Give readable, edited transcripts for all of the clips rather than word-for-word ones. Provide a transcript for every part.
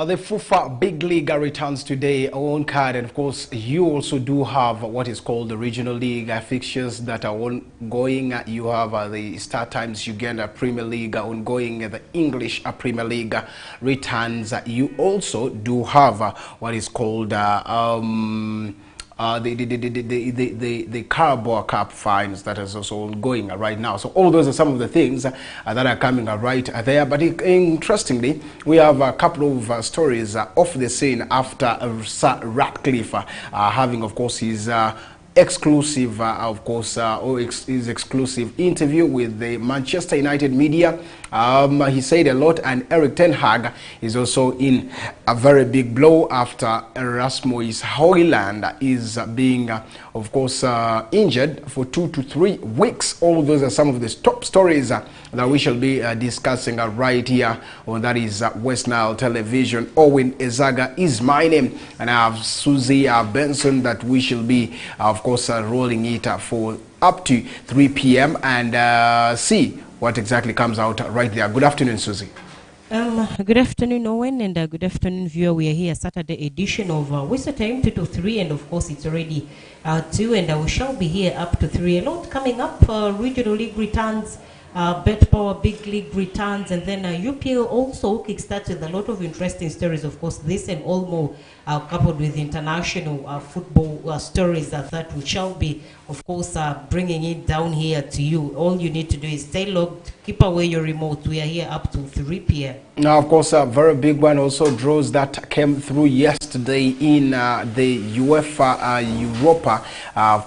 The FUFA Big League returns today on card, and of course you also do have what is called the Regional League fixtures that are ongoing. You have the Star Times Uganda Premier League ongoing, the English Premier League returns. You also do have what is called the Carabao Cup finals that is also ongoing right now. So all those are some of the things that are coming right there. But interestingly, we have a couple of stories off the scene after Sir Ratcliffe having, of course, his exclusive, his exclusive interview with the Manchester United media. He said a lot, and Eric Ten Hag is also in a very big blow after Erasmus Højlund is being, of course, injured for 2 to 3 weeks. All those are some of the top stories that we shall be discussing right here on that is West Nile Television. Owen Ezaga is my name, and I have Susie Benson that we shall be, of course, rolling it for up to 3 p.m. and see what exactly comes out right there. Good afternoon, Susie. Good afternoon, Owen, and good afternoon, viewer. We are here, Saturday edition of Whistle Time 2 to 3, and of course it's already 2, and we shall be here up to 3. A lot coming up. Regional League returns, Bet Power Big League returns, and then UPL also kickstarts with a lot of interesting stories. Of course, this and all more coupled with international football stories that we shall be, of course, bringing it down here to you. All you need to do is stay logged, keep away your remote. We are here up to 3 p.m. Now, of course, a very big one also, draws that came through yesterday in the UEFA Europa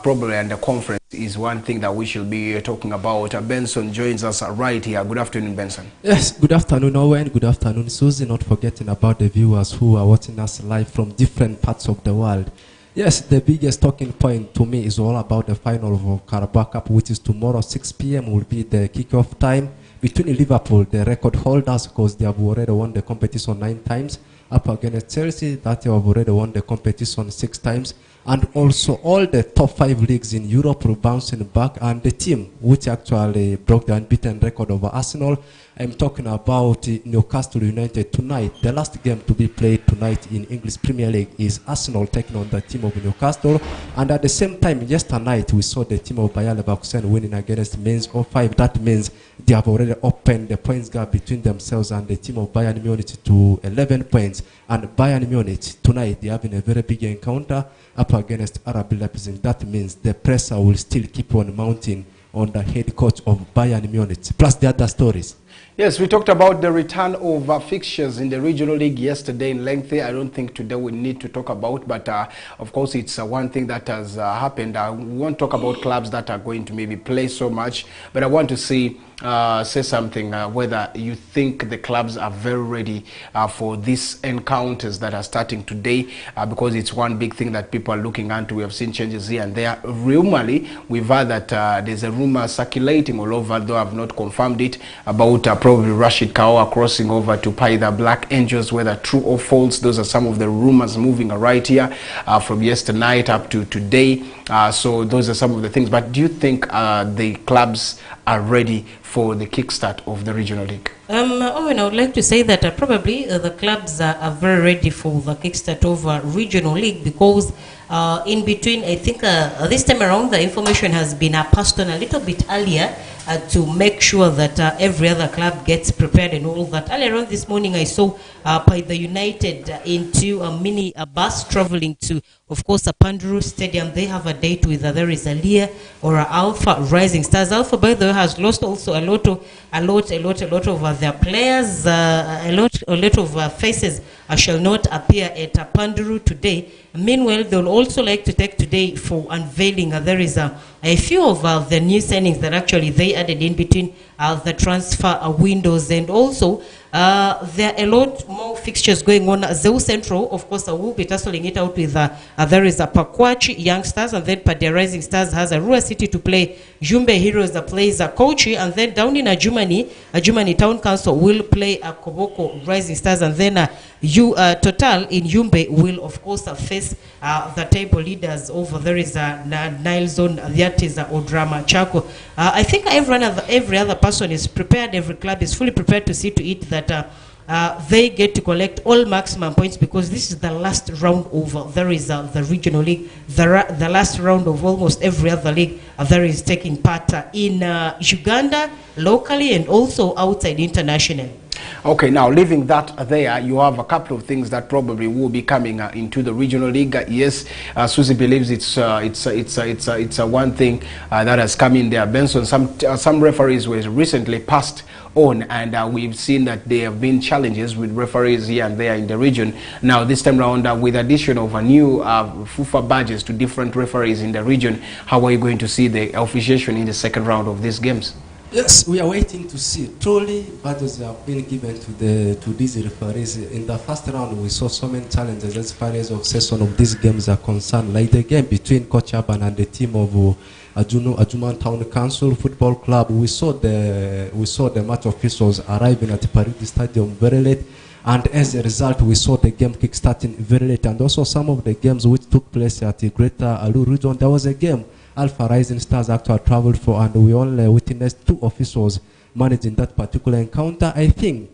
probably, and the conference is one thing that we shall be talking about. Benson joins us right here. Good afternoon, Benson. Yes, good afternoon, Owen. Good afternoon, Susie. Not forgetting about the viewers who are watching us live from different parts of the world. Yes, the biggest talking point to me is all about the final of Carabao Cup, which is tomorrow, 6 p.m. will be the kickoff time between Liverpool, the record holders, because they have already won the competition 9 times, up against Chelsea, that they have already won the competition 6 times. And also all the top 5 leagues in Europe are bouncing back, and the team which actually broke the unbeaten record over Arsenal. I'm talking about Newcastle United tonight. The last game to be played tonight in English Premier League is Arsenal taking on the team of Newcastle. And at the same time, yesterday night, we saw the team of Bayer Leverkusen winning against Mainz 05. That means they have already opened the points gap between themselves and the team of Bayern Munich to 11 points. And Bayern Munich tonight, they are having a very big encounter up against RB Leipzig. That means the pressure will still keep on mounting on the head coach of Bayern Munich, plus the other stories. Yes, we talked about the return of fixtures in the Regional League yesterday in length. I don't think today we need to talk about, but of course it's one thing that has happened. We won't talk about clubs that are going to maybe play so much, but I want to say something, whether you think the clubs are very ready for these encounters that are starting today, because it's one big thing that people are looking into. We have seen changes here and there. Rumorly, we've heard that there's a rumor circulating all over, though I've not confirmed it, about probably Rashid Kaoa crossing over to pay the Black Angels. Whether true or false, those are some of the rumors moving right here from yesterday night up to today. So those are some of the things. But do you think the clubs are ready for the kickstart of the Regional League? I would like to say that probably the clubs are very ready for the kickstart of Regional League, because in between, I think this time around the information has been passed on a little bit earlier to make sure that every other club gets prepared and all that. Earlier on this morning, I saw the United into a mini bus traveling to, of course, a Panduru Stadium. They have a date with there is a Lear or a Alpha Rising Stars. Alpha, by the way, has lost also a lot of their players. A lot of faces shall not appear at Panduru today. Meanwhile, they will also like to take today for unveiling. There is a few of the new signings that actually they added in between the transfer windows, and also there are a lot more fixtures going on. Zeus Central, of course, will be tussling it out with there is a Pakwachi Youngsters, and then Padea Rising Stars has a Rua City to play. Jumbe Heroes that plays a Kochi, and then down in Jumani Town Council will play a Koboko Rising Stars, and then Total in Yumbe will, of course, face the table leaders over. There is a Nile Zone, that is Odrama Chaco. I think every other person is prepared, every club is fully prepared to see to it that they get to collect all maximum points because this is the last round of there is the regional league, the last round of almost every other league there is taking part in Uganda, locally and also outside internationally. Okay, now leaving that there, you have a couple of things that probably will be coming into the regional league. Yes, Susie believes it's one thing that has come in there. Benson, some referees were recently passed on, and we've seen that there have been challenges with referees here and there in the region. Now this time around, with addition of a new FUFA badges to different referees in the region, how are you going to see the officiation in the second round of these games? Yes, we are waiting to see. Truly, badges have been given to these referees. In the first round, we saw so many challenges as far as obsession of these games are concerned. Like the game between Coach Aban and the team of Ajuman Town Council Football Club, we saw the match officials arriving at Paridi Stadium very late, and as a result, we saw the game kick-starting very late. And also some of the games which took place at the Greater Alu region, there was a game Alpha Rising Stars actually traveled for, and we only witnessed 2 officials managing that particular encounter. I think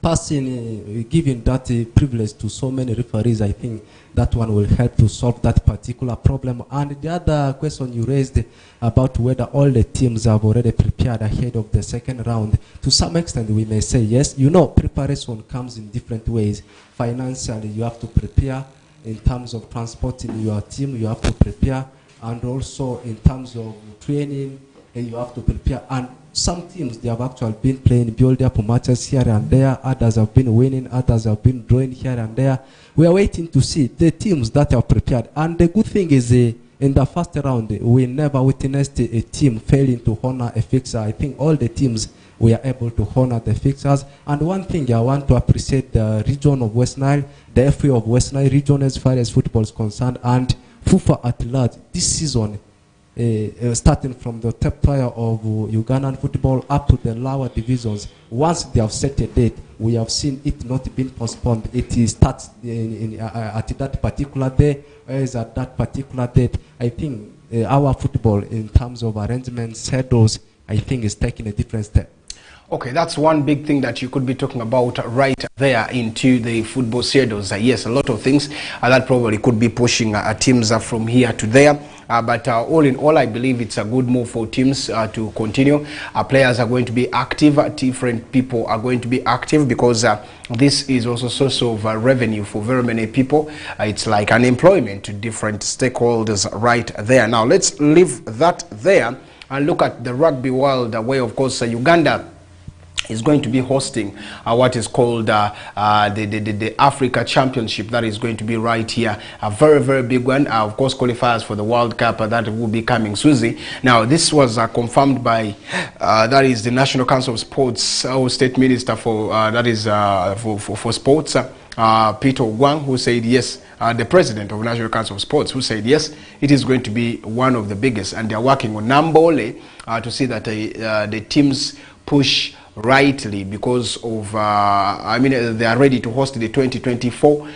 giving that privilege to so many referees, I think that one will help to solve that particular problem. And the other question you raised about whether all the teams have already prepared ahead of the second round, to some extent we may say yes. You know, preparation comes in different ways. Financially, you have to prepare. In terms of transporting your team, you have to prepare. And also in terms of training, you have to prepare. And some teams, they have actually been playing build-up matches here and there. Others have been winning. Others have been drawing here and there. We are waiting to see the teams that are prepared. And the good thing is, in the first round, we never witnessed a team failing to honor a fixture. I think all the teams were able to honor the fixtures. And one thing I want to appreciate the region of West Nile, the FEB of West Nile region as far as football is concerned, and FUFA at large this season, starting from the top tier of Ugandan football up to the lower divisions. Once they have set a date, we have seen it not being postponed. It starts at that particular day, whereas at that particular date, I think our football in terms of arrangements, schedules, I think is taking a different step. Okay, that's one big thing that you could be talking about right there into the football schedules. Yes, a lot of things that probably could be pushing teams from here to there. But all in all, I believe it's a good move for teams to continue. Players are going to be active. Different people are going to be active because this is also a source of revenue for very many people. It's like unemployment to different stakeholders right there. Now, let's leave that there and look at the rugby world where, of course, Uganda is going to be hosting what is called the Africa Championship that is going to be right here. A very, very big one. Of course, qualifiers for the World Cup that will be coming, Susie. Now, this was confirmed by, that is the National Council of Sports, our State Minister for, that is for sports, Peter Ogwang, who said yes, the President of National Council of Sports, who said yes, it is going to be one of the biggest. And they are working on Nambole to see that the teams push rightly because of I mean they are ready to host the 2024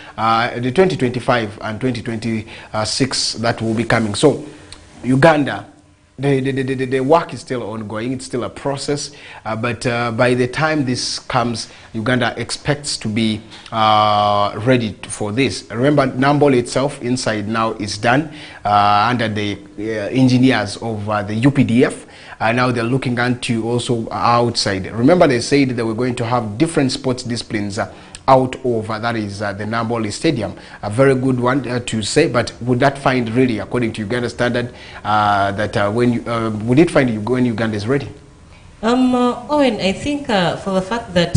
the 2025 and 2026 that will be coming. So Uganda, the work is still ongoing. It's still a process, but by the time this comes, Uganda expects to be ready for this. Remember, Nambole itself inside now is done under the engineers of the UPDF. Now they're looking into also outside. Remember, they said they were going to have different sports disciplines out of that is the Nambole Stadium. A very good one to say, but would that find really, according to Uganda standard, that when you, would it find you when Uganda is ready? Owen, I think for the fact that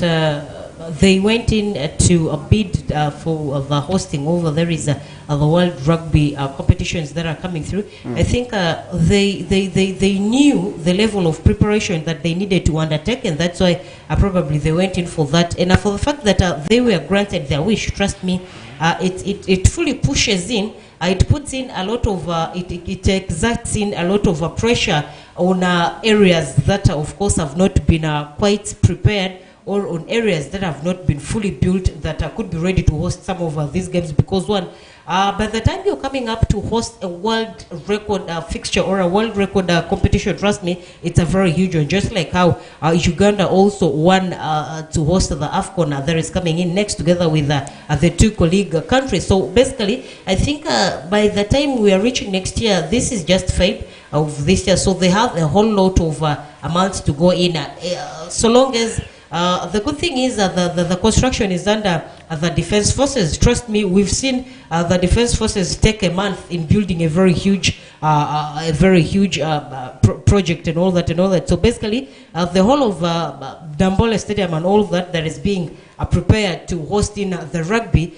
they went in to a bid for the hosting over there is the World Rugby competitions that are coming through. I think they knew the level of preparation that they needed to undertake, and that's why probably they went in for that. And for the fact that they were granted their wish, trust me, it fully pushes in. It puts in a lot of, it exerts in a lot of pressure on areas that, of course, have not been quite prepared or on areas that have not been fully built that could be ready to host some of these games, because one, by the time you're coming up to host a world record fixture or a world record competition, trust me, it's a very huge one. Just like how Uganda also won to host the AFCON that is coming in next, together with the two colleague countries. So basically, I think by the time we are reaching next year, this is just FEB of this year. So they have a whole lot of amounts to go in. So long as the good thing is that the construction is under the Defense Forces. Trust me, we've seen the Defense Forces take a month in building a very huge project and all that. So basically, the whole of Dambola Stadium and all of that is being prepared to host in the rugby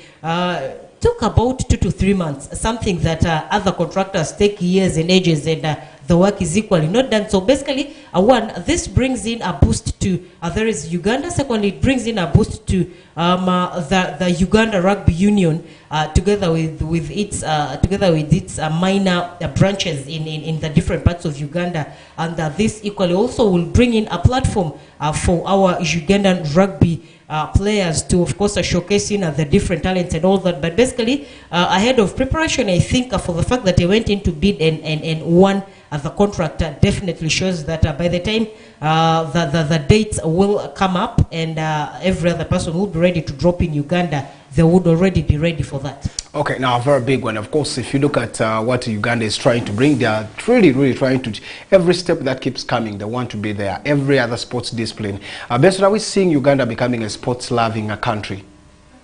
took about 2 to 3 months, something that other contractors take years and ages, and the work is equally not done. So basically, one, this brings in a boost to, there is Uganda. Secondly, it brings in a boost to the Uganda Rugby Union, together with its minor branches in the different parts of Uganda. And this equally also will bring in a platform for our Ugandan rugby players to, of course, showcasing the different talents and all that. But basically, ahead of preparation, I think for the fact that they went into bid and won the contract definitely shows that by the time the dates will come up and every other person will be ready to drop in Uganda, they would already be ready for that. Okay, now a very big one. Of course, if you look at what Uganda is trying to bring, they are really trying to, every step that keeps coming, they want to be there. Every other sports discipline. Best, are we seeing Uganda becoming a sports-loving country?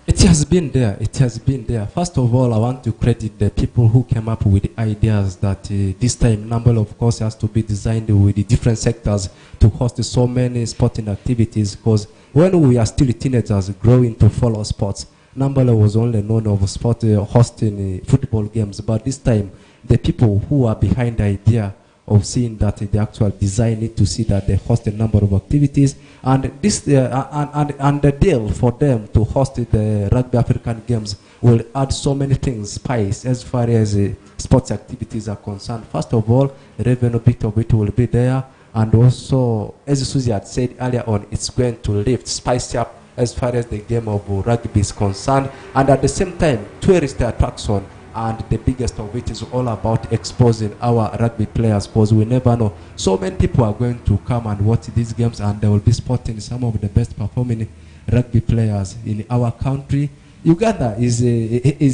It has been there. It has been there. First of all, I want to credit the people who came up with the ideas that this time number of course has to be designed with the different sectors to host so many sporting activities. Because when we are still teenagers growing to follow sports, Nambala was only known of sport hosting football games, but this time the people who are behind the idea of seeing that the actual design need to see that they host a number of activities, and this and the deal for them to host the Rugby African Games will add so many things, spice, as far as sports activities are concerned. First of all, the revenue bit of it will be there, and also, as Susie had said earlier on, it's going to lift, spice up as far as the game of rugby is concerned, and at the same time, tourist attraction. And the biggest of it is all about exposing our rugby players, because we never know. So many people are going to come and watch these games, and they will be spotting some of the best performing rugby players in our country. Uganda is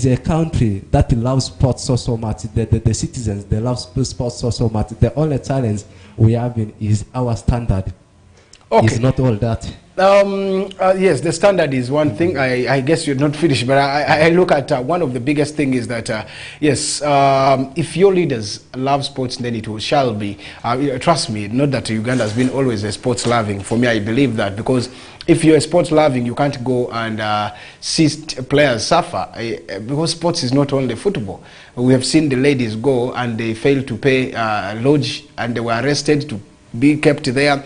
a country that loves sports so much. The citizens, they love sports so much. The only challenge we have is our standard. Okay. It's not all that. Yes, the standard is one thing. I guess you're not finished, but I look at one of the biggest thing is that, yes, if your leaders love sports, then it shall be. Trust me, not that Uganda has been always a sports loving. For me, I believe that, because if you're a sports loving, you can't go and see players suffer, because sports is not only football. We have seen the ladies go and they failed to pay lodge, and they were arrested to be kept there.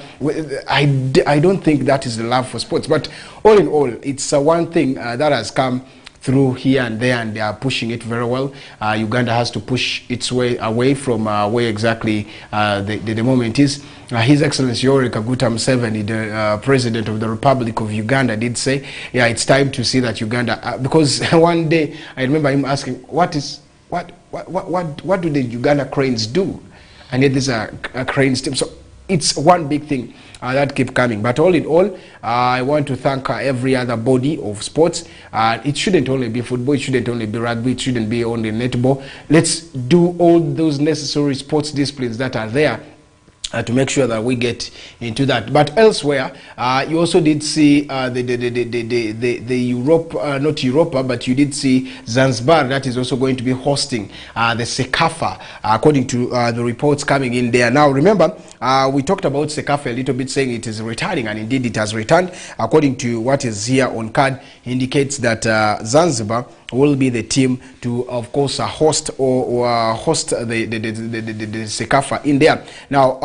I don't think that is the love for sports. But all in all, it's one thing that has come through here and there, and they are pushing it very well. Uganda has to push its way away from where exactly the moment is. His Excellency Yoweri Kaguta Museveni, the President of the Republic of Uganda, did say, yeah, it's time to see that Uganda, because one day I remember him asking, what do the Uganda cranes do? And yet there's a cranes team. So it's one big thing that keep coming. But all in all, I want to thank every other body of sports. It shouldn't only be football, it shouldn't only be rugby, it shouldn't be only netball. Let's do all those necessary sports disciplines that are there to make sure that we get into that. But elsewhere, you also did see the Europe, not Europa, but you did see Zanzibar, that is also going to be hosting the Sekafa, according to the reports coming in there. Now, remember, we talked about Sekafa a little bit, saying it is returning, and indeed it has returned. According to what is here on card, indicates that Zanzibar will be the team to, of course, host host the Sekafa in there. Now,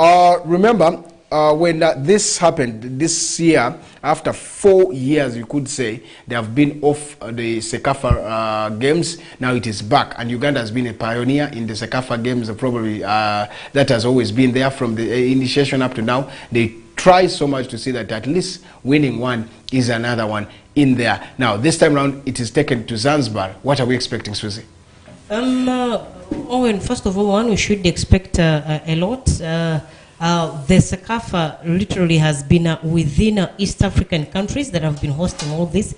remember, when this happened this year, after 4 years, you could say, they have been off the Sekafa games. Now it is back, and Uganda has been a pioneer in the Sekafa games. Probably that has always been there from the initiation up to now. They try so much to see that at least winning one is another one in there. Now, this time around, it is taken to Zanzibar. What are we expecting, Susie? Owen, first of all, we should expect a lot. The SECAFA literally has been within East African countries that have been hosting all this.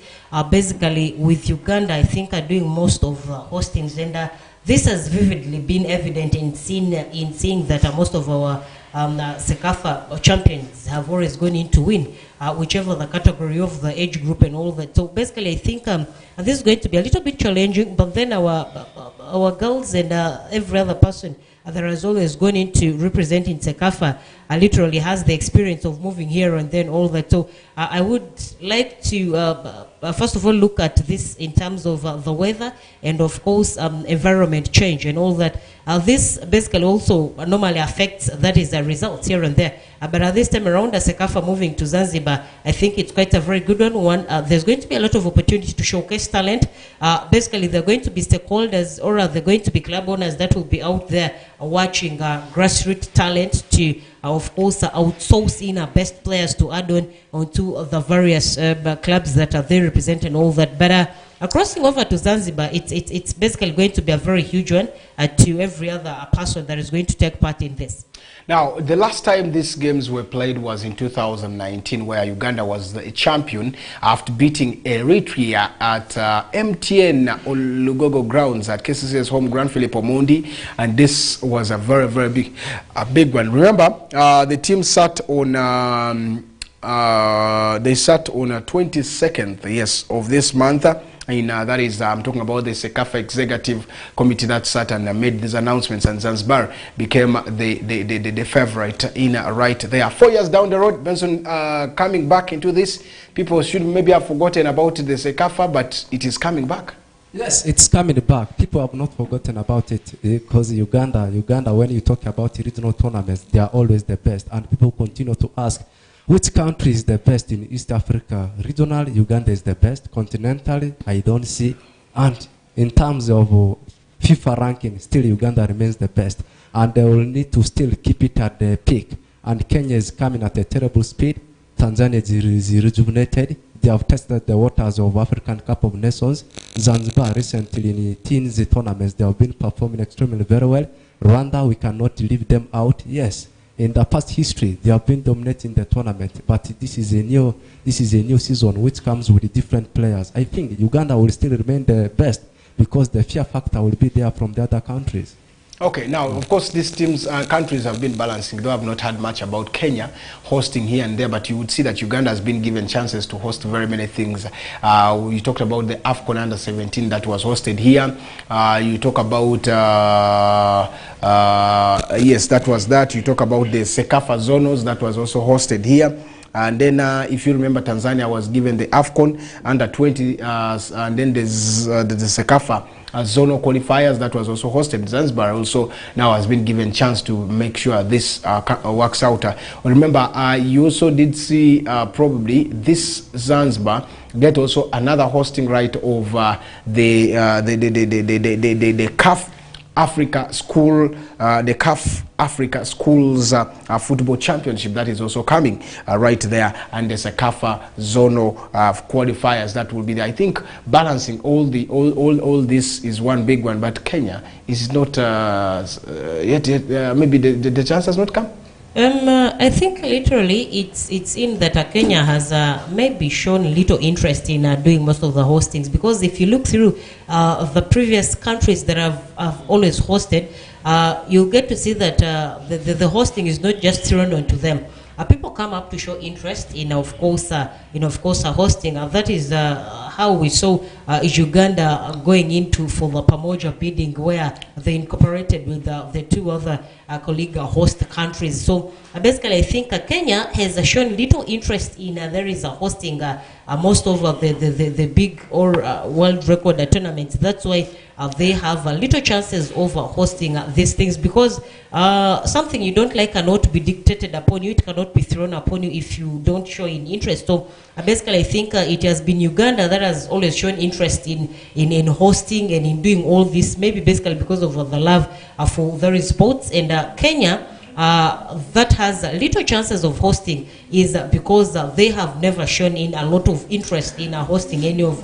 Basically, with Uganda, I think, are doing most of hostings, and this has vividly been evident in seeing that most of our SECAFA champions have always gone in to win, whichever the category of the age group and all that. So basically, I think this is going to be a little bit challenging, but then our girls and every other person that has always gone into representing SECAFA literally has the experience of moving here and then all that. So I would like to first of all look at this in terms of the weather and of course environment change and all that. This basically also normally affects, that is the results here and there. But this time around, as SECAFA moving to Zanzibar, I think it's quite a very good one. There's going to be a lot of opportunity to showcase talent. Basically, they're going to be stakeholders, or they're going to be club owners that will be out there watching grassroots talent to, of course, outsource in best players to add on onto the various clubs that are there representing all that. But crossing over to Zanzibar, it's basically going to be a very huge one to every other person that is going to take part in this. Now, the last time these games were played was in 2019, where Uganda was the champion after beating Eritrea at MTN Lugogo grounds at KCC's home ground, Philip Omondi, and this was a very, very big one. Remember, the team sat on they sat on 22nd, yes, of this month. That is, I'm talking about the SECAFA Executive Committee that sat and made these announcements, and Zanzibar became the favorite in right there. 4 years down the road, Benson coming back into this. People should maybe have forgotten about the SECAFA, but it is coming back. Yes, it's coming back. People have not forgotten about it because Uganda, when you talk about regional tournaments, they are always the best, and people continue to ask, which country is the best in East Africa? Regional, Uganda is the best. Continentally, I don't see. And in terms of FIFA ranking, still Uganda remains the best. And they will need to still keep it at the peak. And Kenya is coming at a terrible speed. Tanzania is rejuvenated. They have tested the waters of African Cup of Nations. Zanzibar recently in teens tournaments, they have been performing extremely very well. Rwanda, we cannot leave them out. Yes. In the past history, they have been dominating the tournament, but this is a new season which comes with different players. I think Uganda will still remain the best because the fear factor will be there from the other countries. Okay, now, of course, these teams, countries have been balancing, though I've not heard much about Kenya hosting here and there, but you would see that Uganda has been given chances to host very many things. We talked about the AFCON Under-17 that was hosted here. You talk about, yes, that was that. You talk about the SECAFA Zonos that was also hosted here. And then, if you remember, Tanzania was given the AFCON Under-20, and then there's the SECAFA zonal qualifiers that was also hosted. Zanzibar also now has been given chance to make sure this works out. Remember, you also did see probably this Zanzibar get also another hosting right of the CAF Africa School, the CAF Africa Schools Football Championship that is also coming right there, and there's a CAFA zonal qualifiers that will be there. I think balancing all this is one big one, but Kenya is not yet maybe the chance has not come. I think literally it's in that Kenya has maybe shown little interest in doing most of the hostings, because if you look through the previous countries that have always hosted, you get to see that the hosting is not just thrown onto them. People come up to show interest in, of course, hosting. That is how we saw Uganda going into for the Pamoja bidding, where they incorporated with the two other colleague host countries. So basically, I think Kenya has shown little interest in there is hosting most of the big or world record tournaments. That's why they have little chances of hosting these things, because something you don't like cannot be dictated upon you. It cannot be thrown upon you if you don't show in interest. So basically, I think it has been Uganda that has always shown interest in hosting and in doing all this, maybe basically because of the love for various sports. And Kenya, that has little chances of hosting is because they have never shown in a lot of interest in hosting any of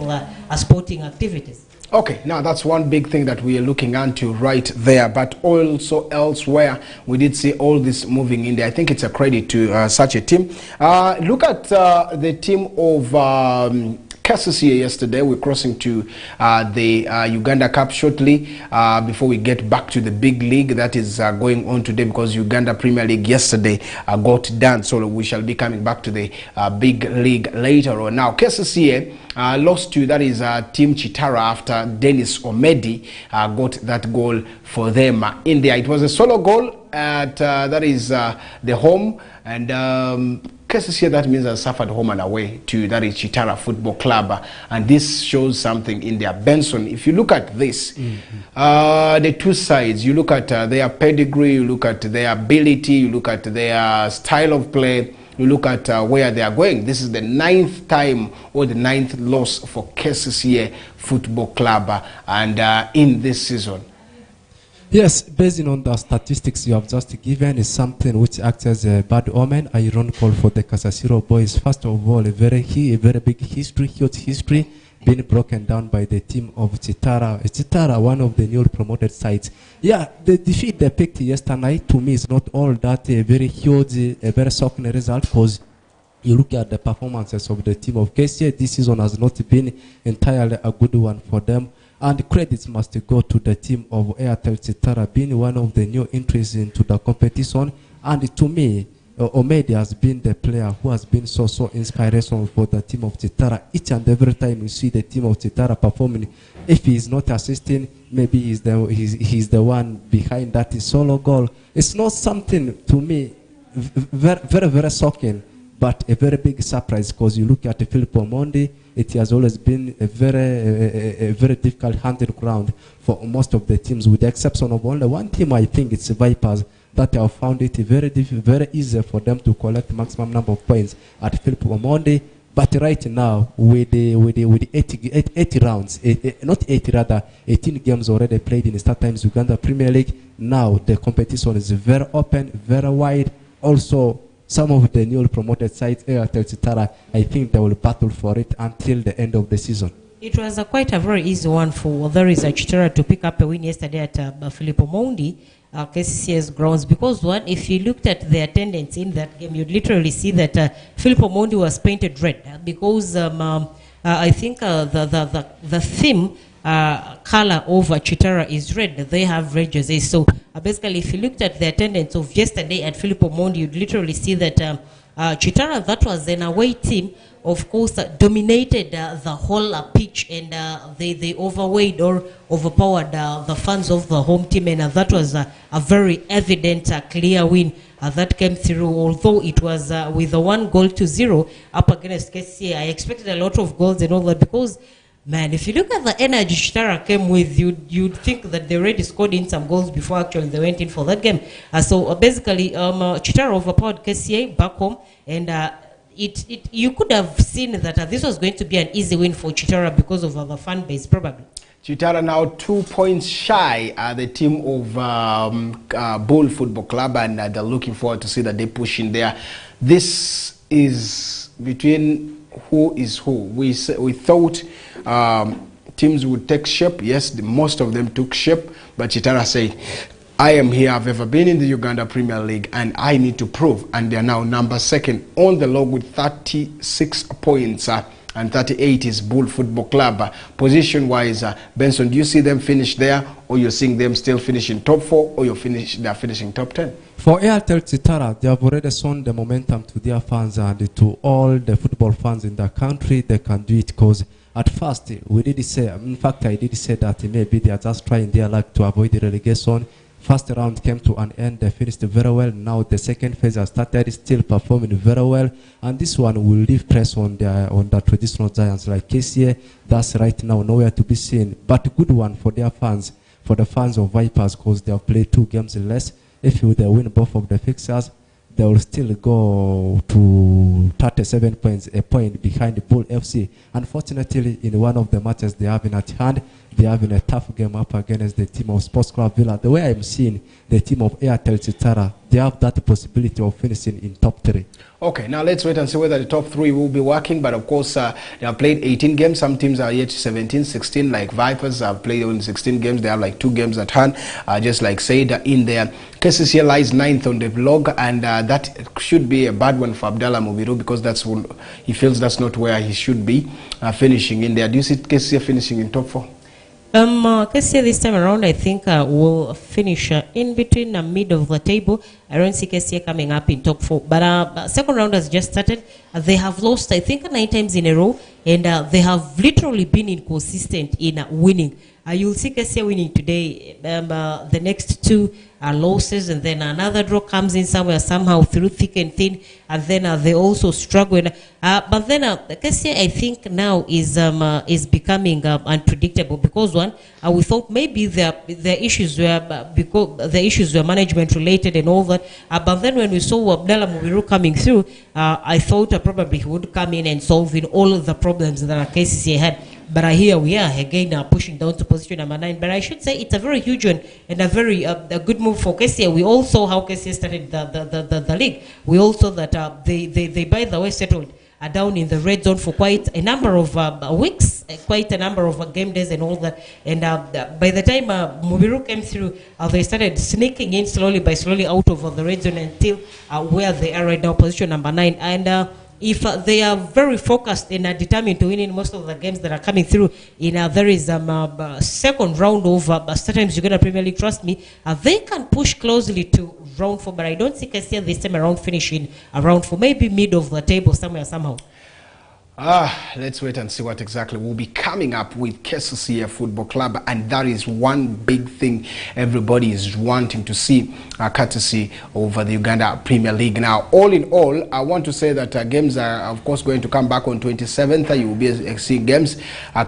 sporting activities. Okay, now that's one big thing that we are looking into right there, but also elsewhere we did see all this moving in there. I think it's a credit to such a team. Look at the team of KCCA yesterday. We're crossing to the Uganda Cup shortly before we get back to the big league that is going on today, because Uganda Premier League yesterday got done, so we shall be coming back to the big league later on. Now KCCA lost to, that is Team Chitara, after Dennis Omedi got that goal for them in there. It was a solo goal at that is the home, and cases here, that means I suffered home and away to that is Chitara Football Club, and this shows something in there. Benson, if you look at this, the two sides, you look at their pedigree, you look at their ability, you look at their style of play, you look at where they are going. This is the 9th time or the 9th loss for KCCA Football Club and in this season. Yes, based on the statistics you have just given, is something which acts as a bad omen, ironical for the Kasasiro boys. First of all, a very big history, huge history, being broken down by the team of Chitara. Chitara, one of the newly promoted sides. Yeah, the defeat they picked yesterday, to me, is not all that a very huge, a very shocking result, because you look at the performances of the team of KCA, this season has not been entirely a good one for them. And credits must go to the team of Airtel Chitara, being one of the new entries into the competition. And to me, Omedi has been the player who has been so inspirational for the team of Chitara. Each and every time you see the team of Chitara performing, if he is not assisting, maybe he's the one behind that solo goal. It's not something, to me, very shocking, but a very big surprise, because you look at Filippo Mondi, it has always been a very difficult hunting ground for most of the teams, with the exception of only one team. I think it's Vipers, that have found it very easy for them to collect maximum number of points at Filippo Mondi. But right now, with the 80 rounds, not 80 rather, 18 games already played in Star Times Uganda Premier League, now the competition is very open, very wide. Also, some of the newly promoted sides, Airtel Chitara, I think they will battle for it until the end of the season. It was quite a very easy one for Chitara to pick up a win yesterday at Filippo Mondi, KCCA's grounds, because one, if you looked at the attendance in that game, you'd literally see that Filippo Mondi was painted red, because I think the theme color over Chitara is red. They have red jerseys. So basically, if you looked at the attendance of yesterday at Filippo Mondi, you'd literally see that Chitara, that was an away team, of course, dominated the whole pitch, and they overweighed or overpowered the fans of the home team, and that was a very evident, clear win that came through. Although it was with a 1-0 up against KCA, I expected a lot of goals and all that, because man, if you look at the energy Chitara came with, you'd think that they already scored in some goals before actually they went in for that game. So basically, Chitara overpowered KCA back home, and you could have seen that this was going to be an easy win for Chitara because of the fan base, probably. Chitara now 2 points shy at the team of Bull Football Club, and they're looking forward to see that they push in there. This is between who is who. We thought teams would take shape. Yes, most of them took shape, but Chitara said, I am here, I've ever been in the Uganda Premier League, and I need to prove. And they are now number 2nd on the log with 36 points, and 38 is Bull Football Club. Position-wise, Benson, do you see them finish there, or you're seeing them still finishing top 4, or they're finishing top 10? For Airtel Chitara, they have already shown the momentum to their fans and to all the football fans in the country. They can do it, because at first, we did say, in fact, I did say that maybe they are just trying their luck to avoid the relegation. First round came to an end, they finished very well. Now the second phase has started, still performing very well. And this one will leave press on the traditional giants like KCA. That's right now nowhere to be seen. But a good one for their fans, for the fans of Vipers, because they have played 2 games less. If they win both of the fixtures, they will still go to 37 points, a point behind the Bull FC. Unfortunately, in one of the matches they have in at hand, they're having a tough game up against the team of Sports Club Villa. The way I'm seeing the team of Airtel Chitara, they have that possibility of finishing in top 3. Okay, now let's wait and see whether the top 3 will be working. But of course, they have played 18 games. Some teams are yet 17, 16, like Vipers have played only 16 games. They have like 2 games at hand, just like said in there. KCCA lies 9th on the log, and that should be a bad one for Abdallah Mubiru, because he feels that's not where he should be finishing in there. Do you see KCCA finishing in top 4? KCCA this time around, I think will finish in between the mid of the table. I don't see KCCA coming up in top 4. But second round has just started. They have lost, I think, 9 times in a row, and they have literally been inconsistent in winning. You'll see KCCA winning today. The next 2 are losses, and then another draw comes in somewhere, somehow through thick and thin, and then they also struggle. But then KCCA, I think, now is becoming unpredictable, because we thought maybe the issues were management related and all that. But then when we saw Abdallah Mubiru coming through, I thought probably he would come in and solve all of the problems that KCCA had. But here we are again pushing down to position number 9. But I should say it's a very huge one and a very a good move for KCCA. We all saw how KCCA started the league. We all saw that they by the way settled down in the red zone for quite a number of weeks, quite a number of game days and all that. And by the time Mubiru came through, they started sneaking in slowly out of the red zone until where they are right now, position number 9. And if they are very focused and are determined to win in most of the games that are coming through, there is second round of sometimes Uganda Premier League, trust me, they can push closely to round 4, but I don't think I see this time around finishing around 4, maybe mid of the table somewhere, somehow. Let's wait and see what exactly will be coming up with KCCA Football Club, and that is one big thing everybody is wanting to see, courtesy over the Uganda Premier League. Now, all in all, I want to say that games are, of course, going to come back on 27th. You will be seeing games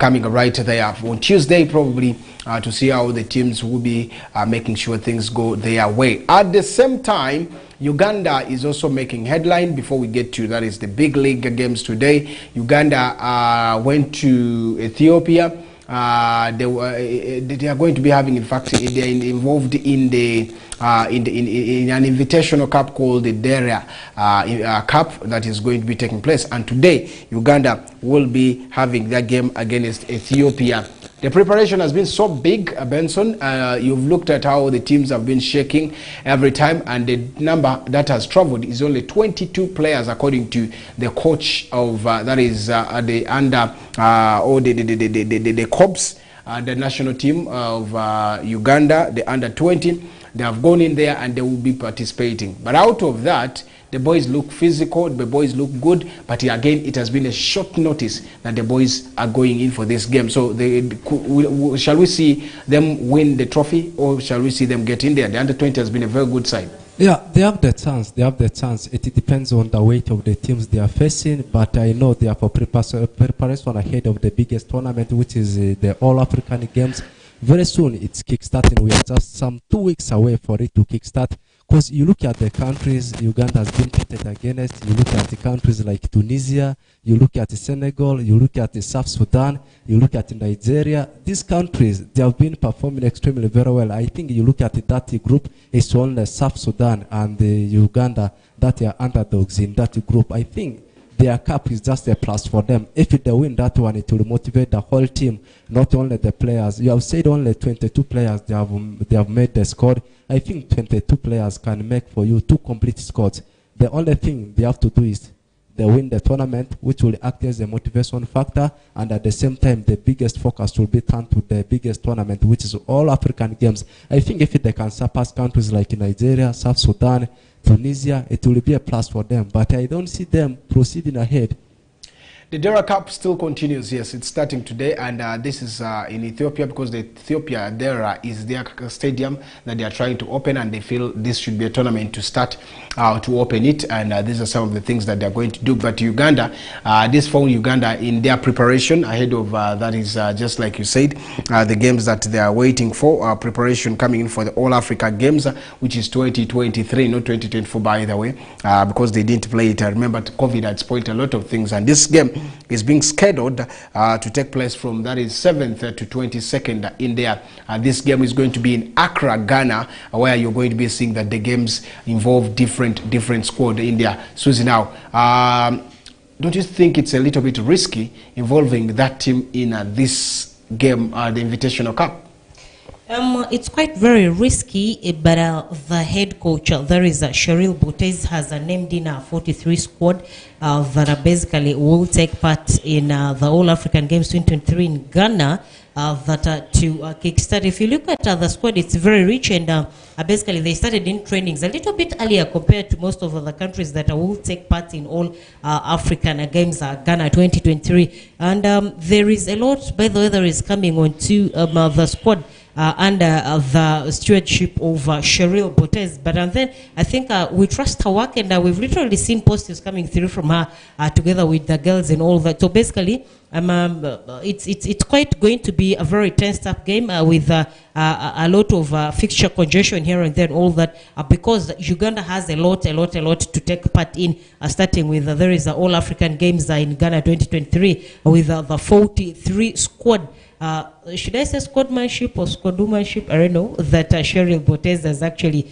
coming right there on Tuesday, probably, to see how the teams will be making sure things go their way. At the same time, Uganda is also making headline. Before we get to that, is the big league games today. Uganda went to Ethiopia. They are going to be having, in fact, they are involved in an invitational cup called the Deria Cup that is going to be taking place. And today, Uganda will be having that game against Ethiopia. The preparation has been so big, Benson. You've looked at how the teams have been shaking every time, and the number that has traveled is only 22 players, according to the coach of that is the under or the Corps, the national team of Uganda, the under 20. They have gone in there and they will be participating. But out of that, the boys look physical, the boys look good, but again, it has been a short notice that the boys are going in for this game. So shall we see them win the trophy, or shall we see them get in there? The under 20 has been a very good side. Yeah, they have the chance. They have the chance. It depends on the weight of the teams they are facing, but I know they are for preparation ahead of the biggest tournament, which is the All-African Games. Very soon it's kickstarting. We are just some 2 weeks away for it to kickstart. Because you look at the countries Uganda has been pitted against, you look at the countries like Tunisia, you look at Senegal, you look at South Sudan, you look at Nigeria. These countries, they have been performing extremely very well. I think you look at that group, it's only South Sudan and Uganda that are underdogs in that group. I think their cup is just a plus for them. If they win that one, it will motivate the whole team, not only the players. You have said only 22 players they have made the squad. I think 22 players can make for you 2 complete squads. The only thing they have to do is they win the tournament, which will act as a motivation factor, and at the same time, the biggest focus will be turned to the biggest tournament, which is all African Games. I think if they can surpass countries like Nigeria, South Sudan, Tunisia, it will be a plus for them, but I don't see them proceeding ahead. The Dera Cup still continues. Yes, it's starting today, and this is in Ethiopia, because the Ethiopia Dera is their stadium that they are trying to open, and they feel this should be a tournament to start to open it, and these are some of the things that they are going to do. But Uganda, this found Uganda in their preparation ahead of that is just like you said, the games that they are waiting for, preparation coming in for the All Africa Games, which is 2023, not 2024 by the way, because they didn't play it. I remember COVID had spoiled a lot of things, and this game is being scheduled to take place from, that is 7th to 22nd in there. This game is going to be in Accra, Ghana, where you're going to be seeing that the games involve different squad in there. Susie, now, don't you think it's a little bit risky involving that team in this game, the Invitational Cup? It's quite very risky, but the head coach, there is Cheryl Botes, has named in a 43 squad that basically will take part in the All African Games 2023 in Ghana. To kickstart. If you look at the squad, it's very rich, and basically they started in trainings a little bit earlier compared to most of the countries that will take part in all African Games, Ghana 2023. And there is a lot, by the way, there is coming on to the squad under the stewardship of Cheryl Botes. But then I think we trust her work, and we've literally seen posters coming through from her together with the girls and all that. So basically, it's quite going to be a very tensed up game with a lot of fixture congestion here and there and all that, because Uganda has a lot to take part in, starting with there is All African Games in Ghana 2023 with the 43 squad. Should I say squadmanship or squadwomanship? I don't know. That Cheryl Botes has actually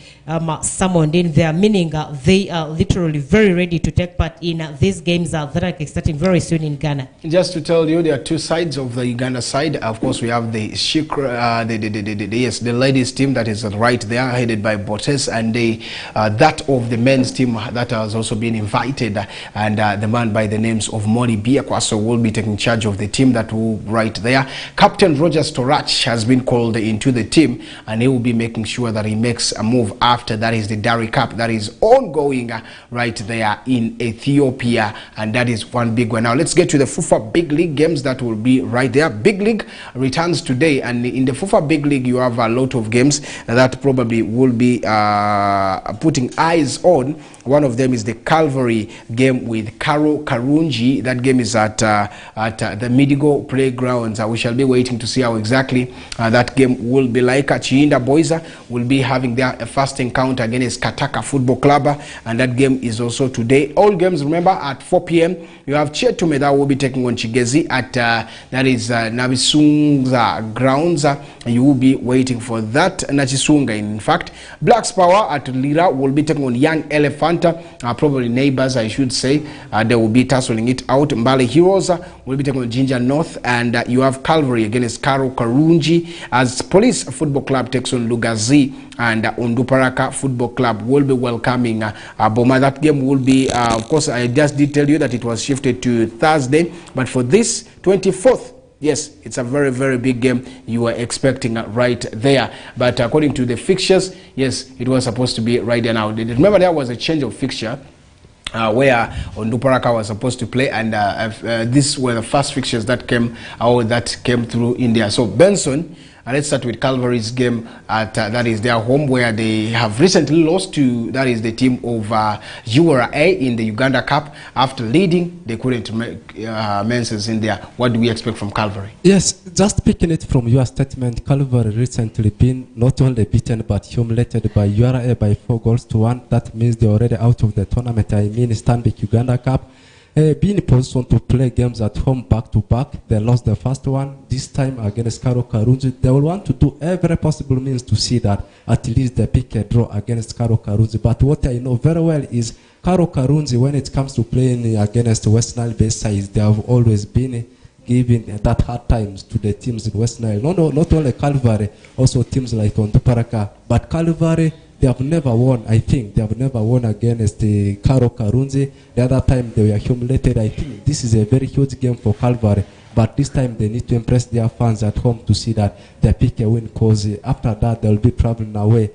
summoned in there, meaning they are literally very ready to take part in these games that are starting very soon in Ghana. Just to tell you, there are two sides of the Uganda side. Of course, we have the the ladies team that is right there, headed by Botes, and that of the men's team that has also been invited, and the man by the names of Moni Biakwaso will be taking charge of the team that will right there. Captain Roger Storach has been called into the team, and he will be making sure that he makes a move after that is the Dari Cup that is ongoing right there in Ethiopia, and that is one big one. Now let's get to the FUFA Big League games that will be right there. Big League returns today, and in the FUFA Big League you have a lot of games that probably will be putting eyes on. One of them is the Calvary game with Karo Karunji. That game is at the Midigo Playgrounds. We shall be waiting to see how exactly that game will be like. Chiinda Boys will be having their first encounter against Kataka Football Club, and that game is also today. All games, remember, at 4 p.m. You have Chetume that will be taking on Chigezi at that is Nabisunga grounds. You will be waiting for that. Nachisunga, in fact. Blacks Power at Lira will be taking on Young Elephant. Probably neighbors, I should say. They will be tussling it out. Mbale Heroes will be taking on Ginger North, and you have Calvary against Karo Karunji, as Police Football Club takes on Lugazi, and Unduparaka Football Club will be welcoming Boma. That game will be, of course, I just did tell you that it was shifted to Thursday, but for this 24th, yes, it's a very big game you are expecting right there. But according to the fixtures, yes, it was supposed to be right there now. Remember, there was a change of fixture where Onduparaka was supposed to play, and these were the first fixtures that came through India. So Benson, let's start with Calvary's game at that is their home, where they have recently lost to that is the team of URA in the Uganda Cup. After leading, they couldn't make mentions in there. What do we expect from Calvary? Yes, just picking it from your statement, Calvary recently been not only beaten but humiliated by URA by 4-1. That means they're already out of the tournament. I mean, Stanbic Uganda Cup. Being in position to play games at home back-to-back, they lost the first one. This time against Karo Karunji, they will want to do every possible means to see that at least they pick a draw against Karo Karunji. But what I know very well is Karo Karunji, when it comes to playing against West Nile based sides, they have always been giving that hard times to the teams in West Nile. Not only Calvary, also teams like Onduparaka. But Calvary, they have never won, I think. They have never won against the Karo Karunzi. The other time they were humiliated. I think this is a very huge game for Calvary. But this time they need to impress their fans at home to see that they pick a win, because after that they'll be traveling away,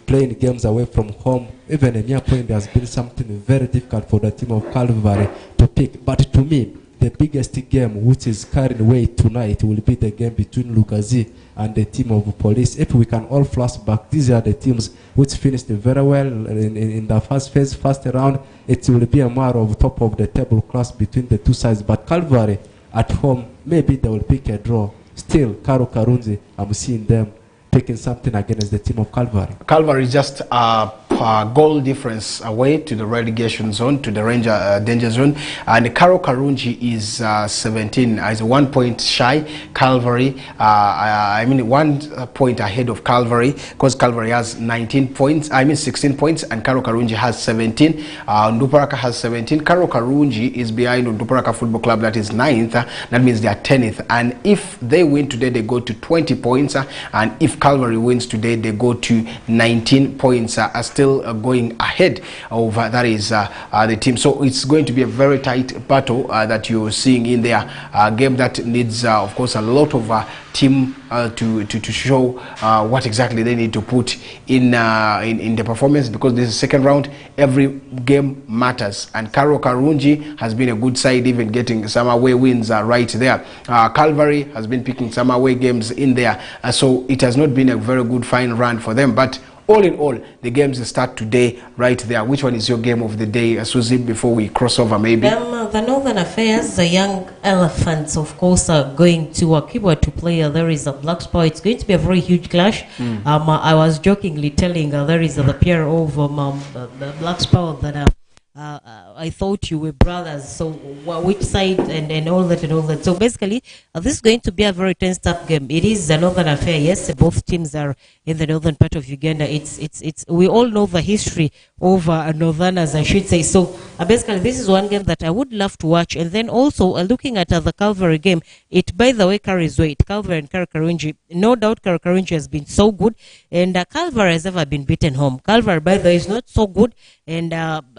playing games away from home. Even a near point, there has been something very difficult for the team of Calvary to pick. But to me, the biggest game which is carrying weight tonight will be the game between Lugazi and the team of Police. If we can all flashback, these are the teams which finished very well in the first phase, first round. It will be a matter of top of the table class between the two sides. But Calvary at home, maybe they will pick a draw. Still, Karo Karunzi, I'm seeing them picking something against the team of Calvary? Calvary is just a goal difference away to the relegation zone, to the danger zone, and Karo Karunji is 17, is 1 point shy. Calvary, I mean 1 point ahead of Calvary, because Calvary has 19 points, 16 points, and Karo Karunji has 17. Nduparaka has 17. Karo Karunji is behind Nduparaka Football Club, that is 9th. That means they are 10th, and if they win today, they go to 20 points, and if Calvary wins today, they go to 19 points, still going ahead of that is the team. So it's going to be a very tight battle that you're seeing in there, game that needs of course a lot of team to show what exactly they need to put in the performance, because this is second round. Every game matters, and Karo Karunji has been a good side, even getting some away wins right there. Calvary has been picking some away games in there, so it has not been a very good fine run for them, but all in all, the games start today right there. Which one is your game of the day, Susie, before we cross over maybe? The Northern Affairs, the Young Elephants, of course, are going to Akibwa to play. There is a Black Spur. It's going to be a very huge clash. I was jokingly telling there is the pair of the Black Spur that I thought you were brothers, so which side and all that and all that. So basically, this is going to be a very tense up game. It is a Northern affair. Yes, both teams are in the northern part of Uganda. It's we all know the history of Northerners, I should say. So basically, this is one game that I would love to watch. And then also looking at the Calvary game, it by the way carries weight. Calvary and Karakarunji, no doubt Karakarunji has been so good, and Calvary has ever been beaten home. Calvary, by the way, is not so good, and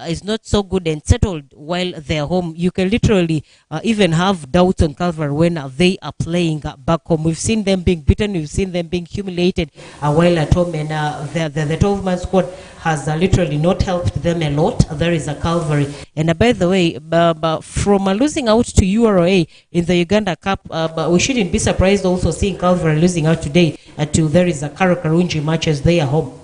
is not so good and settled while they're home. You can literally even have doubts on Calvary when they are playing back home. We've seen them being beaten, we've seen them being humiliated while at home, and the 12-man squad has literally not helped them a lot. There is a Calvary. And by the way, from losing out to URA in the Uganda Cup, we shouldn't be surprised also seeing Calvary losing out today to there is a Karakarunji match as they are home.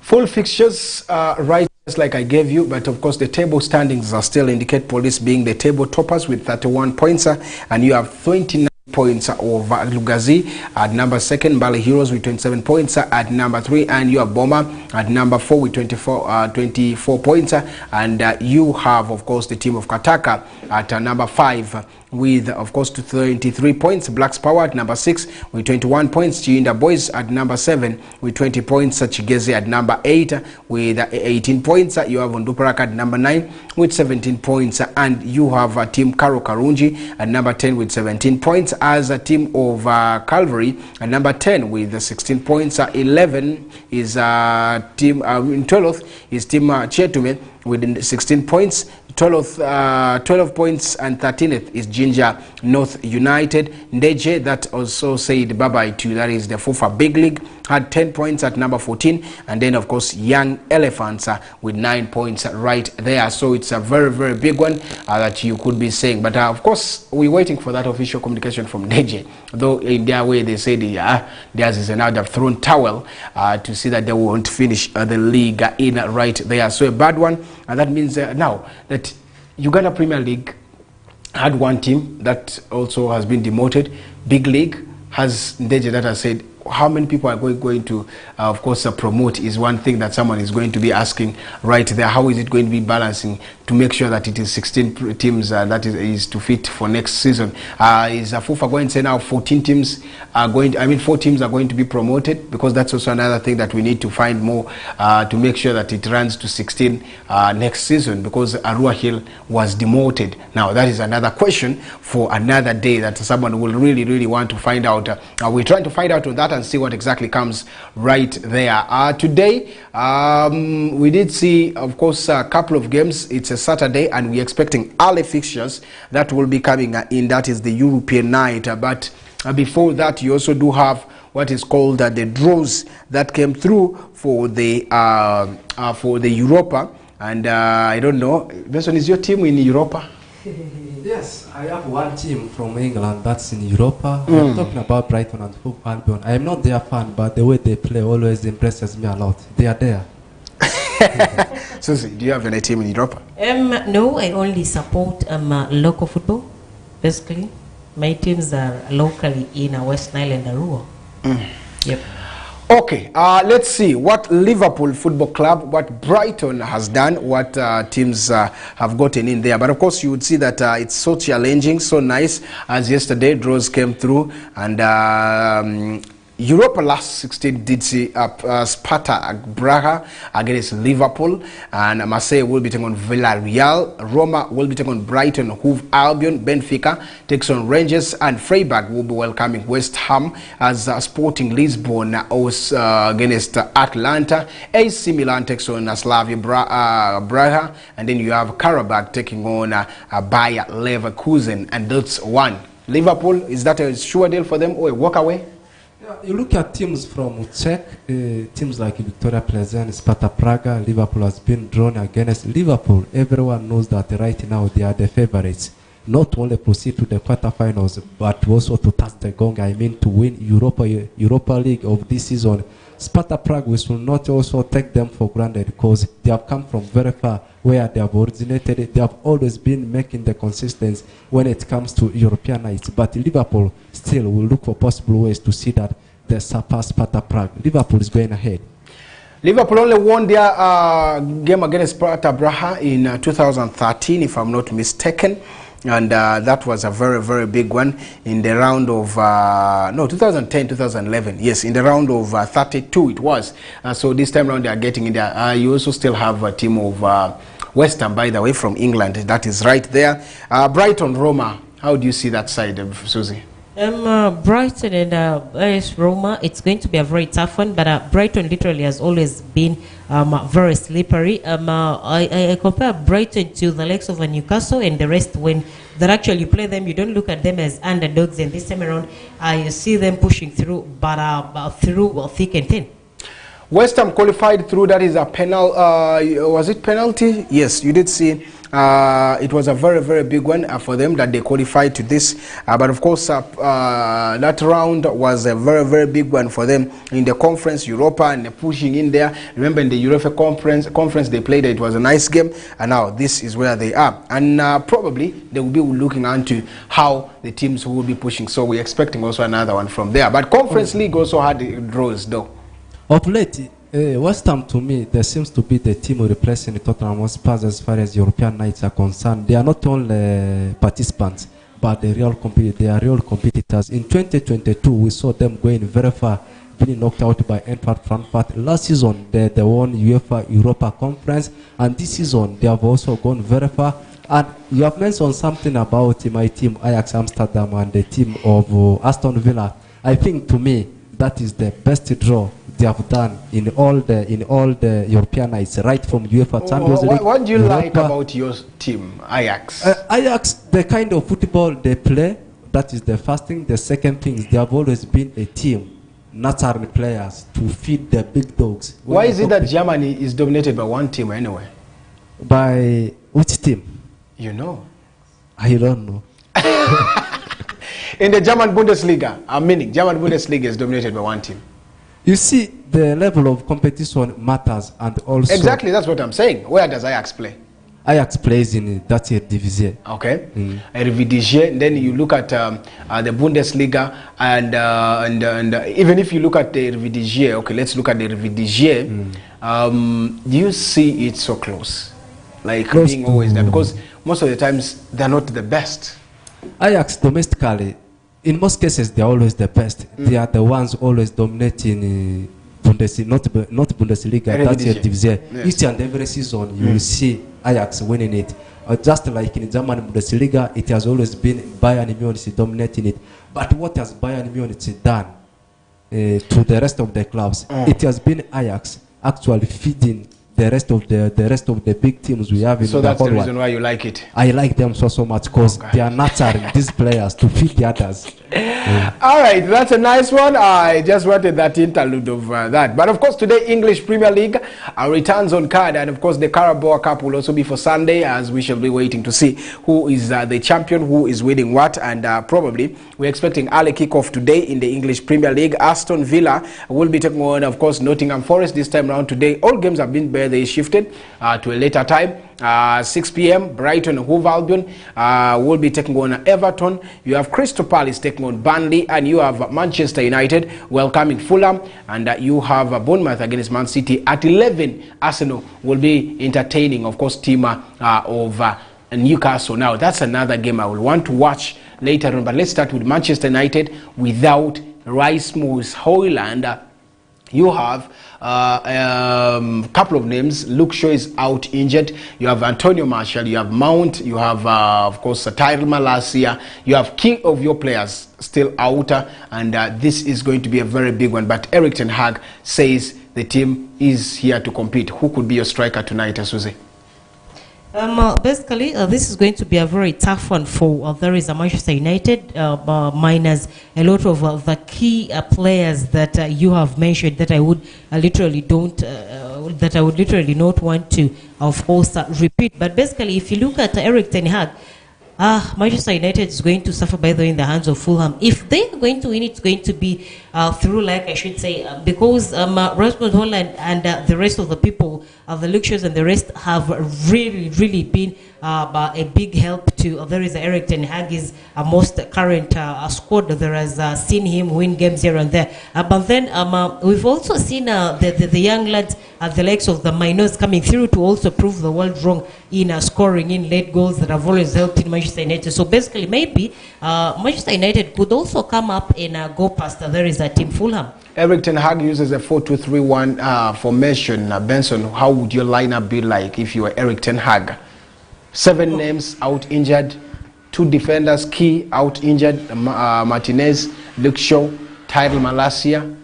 Full fixtures right just like I gave you, but of course the table standings are still indicate Police being the table toppers with 31 points, and you have 29 points over Lugazi at number 2, Bali Heroes with 27 points at number 3, and you have Boma at number 4 with 24 points, and you have of course the team of Kataka at number 5 with of course 23 points, Blacks Power at number 6 with 21 points, Chiinda Boys at number 7 with 20 points, Chigezi at number 8 with 18 points, you have Nduparaka at number 9 with 17 points, and you have a team Karo Karunji at number 10 with 17 points, as a team of Calvary at number 10 with 16 points. 11 is team in 12th is team Chetume with 16 points. 12 points, and 13th is Ginger North United. Ndeje, that also said bye-bye to, that is the FUFA Big League, had 10 points at number 14, and then of course Young Elephants with 9 points right there. So it's a very, very big one that you could be saying, but of course we're waiting for that official communication from Ndeje, though in their way they said theirs is another thrown towel to see that they won't finish the league in right there. So a bad one, and that means now that Uganda Premier League had one team that also has been demoted. Big League has Ndeje that has said how many people are going to of course promote is one thing that someone is going to be asking right there. How is it going to be balancing to make sure that it is 16 teams that is to fit for next season? Is FUFA going to say now 14 teams are going to, 4 teams are going to be promoted? Because that's also another thing that we need to find more to make sure that it runs to 16 next season, because Arua Hill was demoted. Now that is another question for another day that someone will really want to find out. We're trying to find out on that and see what exactly comes right there. Today we did see of course a couple of games. It's a Saturday and we're expecting early fixtures that will be coming in. That is the European night, but before that you also do have what is called the draws that came through for the Europa, and I don't know, Benson, is your team in Europa? Yes, I have one team from England that's in Europa. I'm talking about Brighton and Hove Albion. I am not their fan, but the way they play always impresses me a lot. They are there. Susie, do you have any team in Europa? No, I only support local football. Basically, my teams are locally in West Nile and Arua. Yep. Okay, let's see what Liverpool Football Club, what Brighton has done, what teams have gotten in there. But of course, you would see that it's so challenging, so nice, as yesterday draws came through, and Europa last 16 did see Sparta Braga against Liverpool, and Marseille will be taking on Villarreal. Roma will be taking on Brighton Hove Albion. Benfica takes on Rangers, and Freiburg will be welcoming West Ham as Sporting Lisbon against Atlanta. AC Milan takes on Slavia Braga, and then you have Karabakh taking on Bayer Leverkusen, and that's one. Liverpool, is that a sure deal for them or a walk away? Yeah, you look at teams from Czech, teams like Victoria Plzeň, Sparta Praga. Liverpool has been drawn against Liverpool. Everyone knows that right now they are the favorites. Not only proceed to the quarterfinals, but also to touch the gong. I mean, to win Europa League of this season. Sparta Prague, we should not also take them for granted, because they have come from very far where they have originated. They have always been making the consistency when it comes to European nights. But Liverpool still will look for possible ways to see that they surpass Sparta Prague. Liverpool is going ahead. Liverpool only won their game against Sparta Braha in 2013, if I'm not mistaken. And that was a very, very big one in the round of, no, 2010, 2011. Yes, in the round of 32 it was. So this time around they are getting in there. You also still have a team of West Ham, by the way, from England. That is right there. Brighton, Roma, how do you see that side, Susie? Brighton and AS Roma, it's going to be a very tough one, but Brighton literally has always been very slippery. I compare Brighton to the likes of Newcastle and the rest. When that actually play them, you don't look at them as underdogs, and this time around I see them pushing through, but through thick and thin. West Ham qualified through. That is a was it penalty? Yes, you did see. It was a very, very big one for them that they qualified to this. But of course, that round was a very, very big one for them in the conference, Europa, and they're pushing in there. Remember in the Europa conference they played, it was a nice game, and now this is where they are. And probably they will be looking onto how the teams will be pushing. So we're expecting also another one from there. But Conference League also had draws though. Of late, West Ham, to me, there seems to be the team replacing the Tottenham Hotspur as far as European nights are concerned. They are not only participants, but they are real competitors. In 2022, we saw them going very far, being knocked out by Eintracht Frankfurt. Last season, they won UEFA Europa Conference, and this season, they have also gone very far. And you have mentioned something about my team, Ajax Amsterdam, and the team of Aston Villa. I think, to me, that is the best draw they have done in all the European nights, right from UEFA Champions League. What do you like about your team, Ajax? Ajax, the kind of football they play, that is the first thing. The second thing is they have always been a team, nurturing players to feed the big dogs. Why is it that Germany is dominated by one team anyway? By which team? You know. I don't know. In the German Bundesliga, German Bundesliga is dominated by one team. You see, the level of competition matters, and also... Exactly, that's what I'm saying. Where does Ajax play? Ajax plays in that Eredivisie. Okay. Eredivisie, then you look at the Bundesliga, and even if you look at the Eredivisie, okay, let's look at the Eredivisie. Do you see it so close? Like close being always there? Because most of the times, they're not the best. Ajax domestically, in most cases, they are always the best. They are the ones always dominating Bundesliga, not Bundesliga, that's Eredivisie. Yes. Each and every season, you will see Ajax winning it. Just like in German Bundesliga, it has always been Bayern Munich dominating it. But what has Bayern Munich done to the rest of the clubs? It has been Ajax actually feeding the rest of the big teams we have in the whole world. So that's the reason why you like it? I like them so much because they are nurturing these players to feed the others. All right, that's a nice one. I just wanted that interlude of that. But of course, today, English Premier League returns on card. And of course, the Carabao Cup will also be for Sunday, as we shall be waiting to see who is the champion, who is winning what. And probably we we're expecting early kickoff today in the English Premier League. Aston Villa will be taking on, of course, Nottingham Forest this time around today. All games have been barely shifted to a later time. 6 p.m. Brighton and Hove Albion will be taking on Everton. You have Crystal Palace taking on Burnley, and you have Manchester United welcoming Fulham, and you have Bournemouth against Man City at 11. Arsenal will be entertaining, of course, team of Newcastle. Now that's another game I will want to watch later on, but let's start with Manchester United without Rasmus Højlund. You have a couple of names. Luke Shaw is out injured. You have Antonio Martial. You have Mount. You have, of course, Tyrell Malacia. You have key of your players still out, and this is going to be a very big one. But Erik ten Hag says the team is here to compete. Who could be your striker tonight, Susie? Basically, this is going to be a very tough one for there is a Manchester United minus a lot of the key players that you have mentioned that I would literally not want to, of course, repeat. But basically, if you look at Erik ten Hag, Manchester United is going to suffer, by the way, in the hands of Fulham. If they are going to win, it's going to be through, like I should say, because Rasmus Højlund and the rest of the people, the Luxios and the rest, have really been a big help to. There is Erik ten Hag's most current squad that has seen him win games here and there. But then we've also seen the young lads at the likes of the minors coming through to also prove the world wrong in scoring in late goals that have always helped in Manchester United. So basically, maybe Manchester United could also come up and go past. There is a team Fulham. Erik ten Hag uses a 4-2-3-1 formation. Benson, how would your lineup be like if you were Erik ten Hag? 7 names out injured, 2 defenders key out injured, Martinez, Luke Shaw, Tyrell Malacia.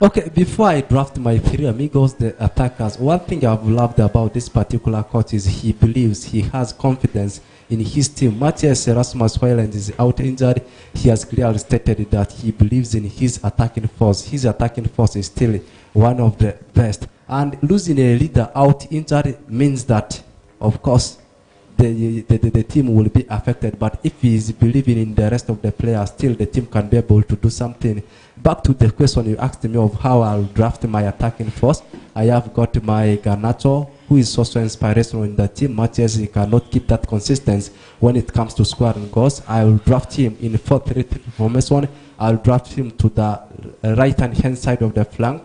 Okay, before I draft my 3 amigos, the attackers, one thing I've loved about this particular coach is he believes, he has confidence in his team. Matthias Rasmus Højlund is out injured. He has clearly stated that he believes in his attacking force. His attacking force is still one of the best. And losing a leader out injured means that, of course, the team will be affected. But if he is believing in the rest of the players, still the team can be able to do something. Back to the question you asked me of how I'll draft my attacking force. I have got my Garnacho, who is also inspirational in the team. Matthias, he cannot keep that consistency when it comes to scoring goals. I will draft him in 4-3-3 formation. I'll draft him to the right and hand side of the flank.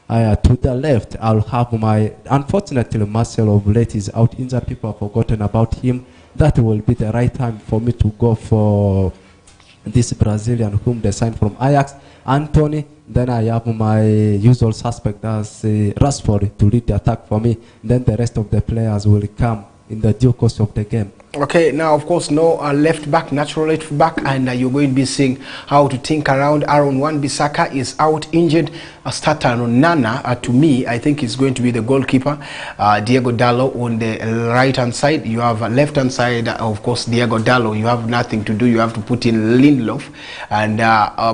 To the left, I'll have my, unfortunately, Marcel of late is out injured. People have forgotten about him. That will be the right time for me to go for this Brazilian whom they signed from Ajax, Anthony. Then I have my usual suspect as Rashford to lead the attack for me. Then the rest of the players will come in the due course of the game. Okay, now of course no left back, natural left back, and you're going to be seeing how to think around. Aaron Wan-Bissaka is out injured. Starter Nana, to me, I think is going to be the goalkeeper. Diego Dallo on the right hand side. You have left hand side, of course, Diego Dallo. You have nothing to do. You have to put in Lindelof, and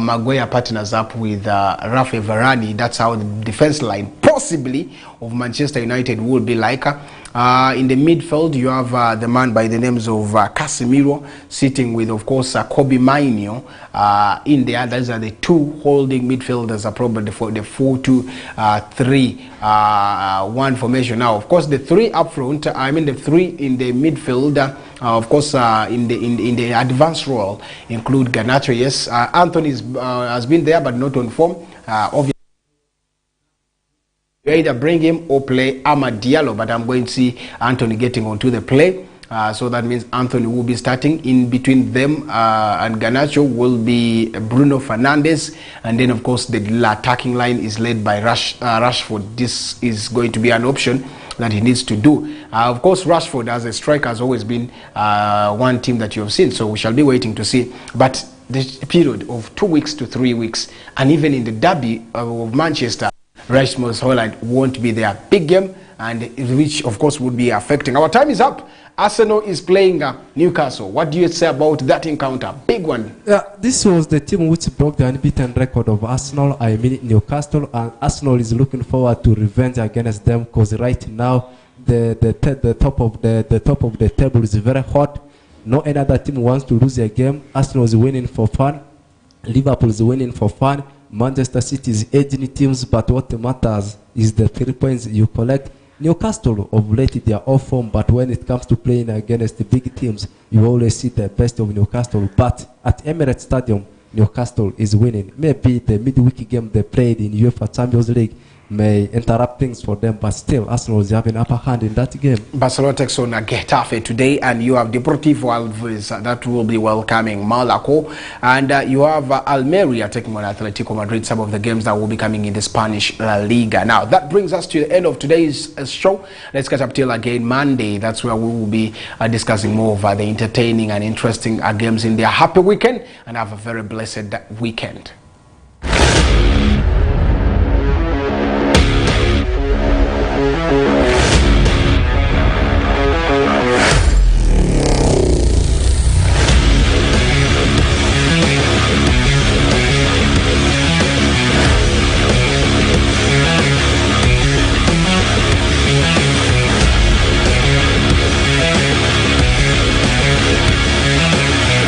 Maguire partners up with Rafa Varane. That's how the defense line possibly of Manchester United will be like. In the midfield, you have the man by the names of Casemiro sitting with, of course, Kobe Mainio in there. Those are the 2 holding midfielders, probably for the 4-2-3-1 formation. Now, of course, the 3 up front, the 3 in the midfield, of course, in the advanced role include Garnacho. Yes, Anthony has been there, but not on form. Obviously, you either bring him or play Amad Diallo, but I'm going to see Anthony getting onto the play. So that means Anthony will be starting. In between them and Garnacho will be Bruno Fernandes. And then, of course, the attacking line is led by Rashford. This is going to be an option that he needs to do. Of course, Rashford as a striker has always been one team that you have seen. So we shall be waiting to see. But the period of 2 weeks to 3 weeks, and even in the derby of Manchester, Rasmus Højlund won't be there. Big game, and which of course would be affecting. Our time is up. Arsenal is playing Newcastle. What do you say about that encounter? Big one. This was the team which broke the unbeaten record of Arsenal. I mean Newcastle, and Arsenal is looking forward to revenge against them, because right now the top of the table is very hot. No any other team wants to lose a game. Arsenal is winning for fun. Liverpool is winning for fun. Manchester City is edging teams, but what matters is the 3 points you collect. Newcastle of late they are off form, but when it comes to playing against the big teams, you always see the best of Newcastle. But at Emirates Stadium, Newcastle is winning. Maybe the midweek game they played in UEFA Champions League may interrupt things for them, but still Arsenal is having upper hand in that game. Barcelona takes on Getafe today, and you have Deportivo Alaves that will be welcoming Malaco, and you have Almeria taking on Atletico Madrid, some of the games that will be coming in the Spanish La Liga. Now, that brings us to the end of today's show. Let's catch up till again Monday. That's where we will be discussing more of the entertaining and interesting games in their happy weekend, and have a very blessed weekend.